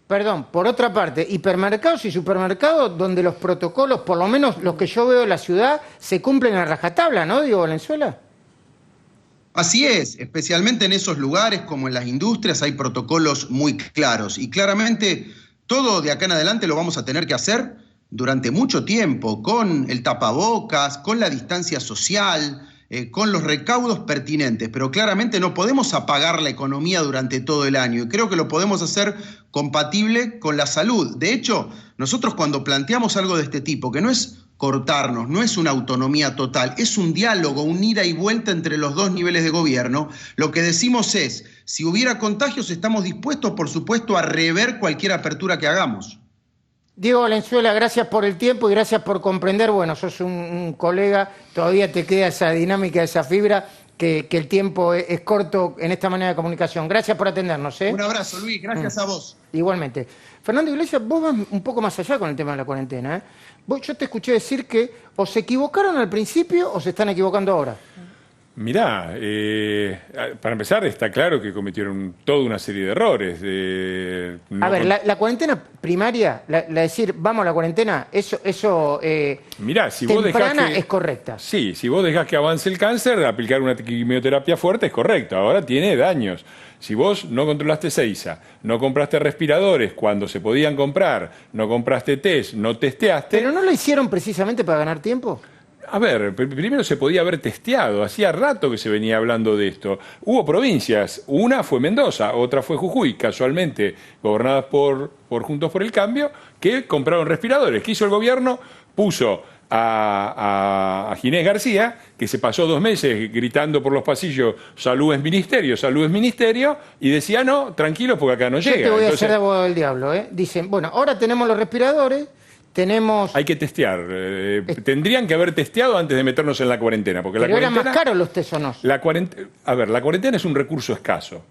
Perdón, por otra parte, hipermercados y supermercados donde los protocolos, por lo menos los que yo veo en la ciudad, se cumplen a rajatabla, ¿no, Diego Valenzuela? Así es, especialmente en esos lugares como en las industrias hay protocolos muy claros y claramente todo de acá en adelante lo vamos a tener que hacer durante mucho tiempo, con el tapabocas, con la distancia social, con los recaudos pertinentes, pero claramente no podemos apagar la economía durante todo el año y creo que lo podemos hacer compatible con la salud. De hecho, nosotros cuando planteamos algo de este tipo, que no es cortarnos, no es una autonomía total, es un diálogo, un ida y vuelta entre los dos niveles de gobierno, lo que decimos es, si hubiera contagios estamos dispuestos, por supuesto, a rever cualquier apertura que hagamos. Diego Valenzuela, gracias por el tiempo y gracias por comprender. Bueno, sos un colega, todavía te queda esa dinámica, esa fibra, que el tiempo es corto en esta manera de comunicación. Gracias por atendernos. Un abrazo, Luis, gracias a vos. Igualmente. Fernando Iglesias, vos vas un poco más allá con el tema de la cuarentena. Yo te escuché decir que o se equivocaron al principio o se están equivocando ahora. Mirá, para empezar está claro que cometieron toda una serie de errores. A ver, la cuarentena primaria, la decir vamos a la cuarentena, eso mirá, si vos temprana dejás que, es correcta. Sí, si vos dejás que avance el cáncer, aplicar una quimioterapia fuerte es correcto. Ahora tiene daños. Si vos no controlaste Seiza, no compraste respiradores cuando se podían comprar, no compraste test, no testeaste... ¿Pero no lo hicieron precisamente para ganar tiempo? A ver, primero se podía haber testeado, hacía rato que se venía hablando de esto. Hubo provincias, una fue Mendoza, otra fue Jujuy, casualmente gobernadas por Juntos por el Cambio, que compraron respiradores. ¿Qué hizo el gobierno? Puso a Ginés García, que se pasó 2 meses gritando por los pasillos, salud es ministerio, y decía, no, tranquilos porque acá no llega. Yo te voy a hacer de abogado del diablo, ¿eh? Dicen, bueno, ahora tenemos los respiradores, hay que testear. Tendrían que haber testeado antes de meternos en la cuarentena. Porque pero eran más caros los test o no. La cuarentena es un recurso escaso.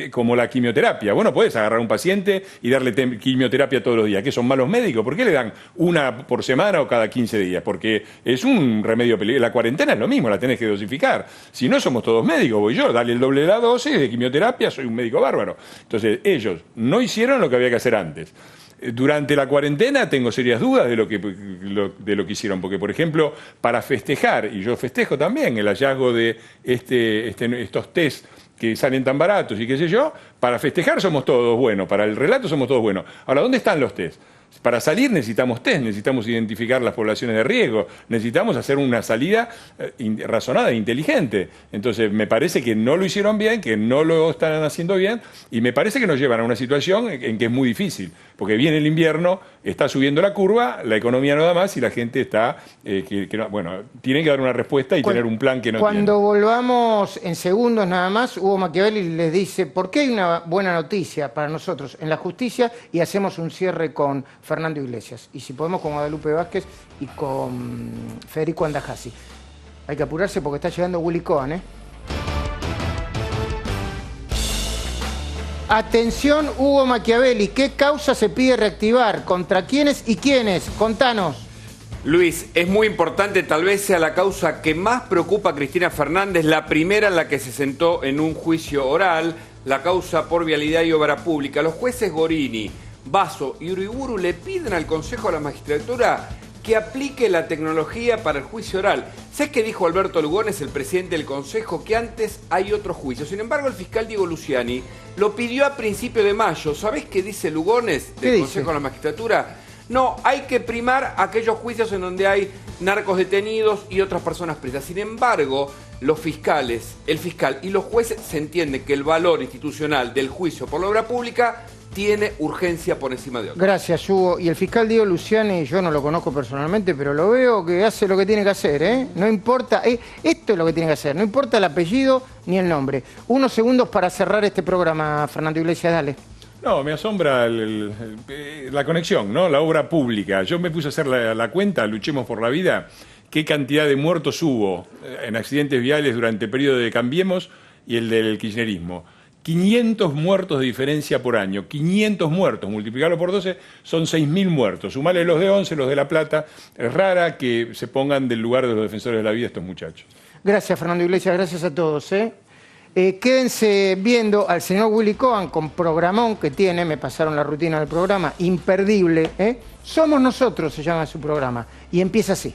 Como la quimioterapia. Vos no podés agarrar a un paciente y darle quimioterapia todos los días. ¿Qué son malos médicos? ¿Por qué le dan una por semana o cada 15 días? Porque es un remedio peligroso. La cuarentena es lo mismo, la tenés que dosificar. Si no somos todos médicos, voy yo, dale el doble de la dosis de quimioterapia, soy un médico bárbaro. Entonces, ellos no hicieron lo que había que hacer antes. Durante la cuarentena tengo serias dudas de lo que hicieron, porque, por ejemplo, para festejar, y yo festejo también el hallazgo de estos test que salen tan baratos y qué sé yo, para festejar somos todos buenos, para el relato somos todos buenos. Ahora, ¿dónde están los test? Para salir necesitamos test, necesitamos identificar las poblaciones de riesgo, necesitamos hacer una salida razonada e inteligente. Entonces, me parece que no lo hicieron bien, que no lo están haciendo bien, y me parece que nos llevan a una situación en que es muy difícil, porque viene el invierno, está subiendo la curva, la economía no da más y la gente está, tiene que dar una respuesta y tener un plan que no tiene. Cuando volvamos en segundos nada más, Hugo Machiavelli les dice, ¿por qué hay una buena noticia para nosotros en la justicia? Y hacemos un cierre con Fernando Iglesias. Y si podemos con Guadalupe Vázquez y con Federico Andajasi. Hay que apurarse porque está llegando Willy Cohen, ¿eh? Atención, Hugo Machiavelli, ¿qué causa se pide reactivar? ¿Contra quiénes y quiénes? Contanos. Luis, es muy importante, tal vez sea la causa que más preocupa a Cristina Fernández, la primera en la que se sentó en un juicio oral, la causa por vialidad y obra pública. Los jueces Gorini, Basso y Uriburu le piden al Consejo de la Magistratura que aplique la tecnología para el juicio oral. ¿Sabes qué dijo Alberto Lugones, el presidente del Consejo? Que antes hay otro juicio. Sin embargo, el fiscal Diego Luciani lo pidió a principios de mayo. ¿Sabés qué dice Lugones del Consejo de la Magistratura? No, hay que primar aquellos juicios en donde hay narcos detenidos y otras personas presas. Sin embargo, los fiscales, el fiscal y los jueces se entienden que el valor institucional del juicio por la obra pública tiene urgencia por encima de otros. Gracias, Hugo. Y el fiscal Diego Luciani, yo no lo conozco personalmente, pero lo veo que hace lo que tiene que hacer, ¿eh? No importa, esto es lo que tiene que hacer, no importa el apellido ni el nombre. Unos segundos para cerrar este programa, Fernando Iglesias, dale. No, me asombra la conexión, ¿no? La obra pública. Yo me puse a hacer la cuenta, Luchemos por la Vida, qué cantidad de muertos hubo en accidentes viales durante el periodo de Cambiemos y el del kirchnerismo. 500 muertos de diferencia por año. 500 muertos, multiplicarlo por 12, son 6.000 muertos. Sumale los de 11, los de La Plata. Es rara que se pongan del lugar de los defensores de la vida estos muchachos. Gracias, Fernando Iglesias. Gracias a todos. Quédense viendo al señor Willy Cohen con programón que tiene. Me pasaron la rutina del programa. Imperdible. Somos nosotros se llama su programa. Y empieza así.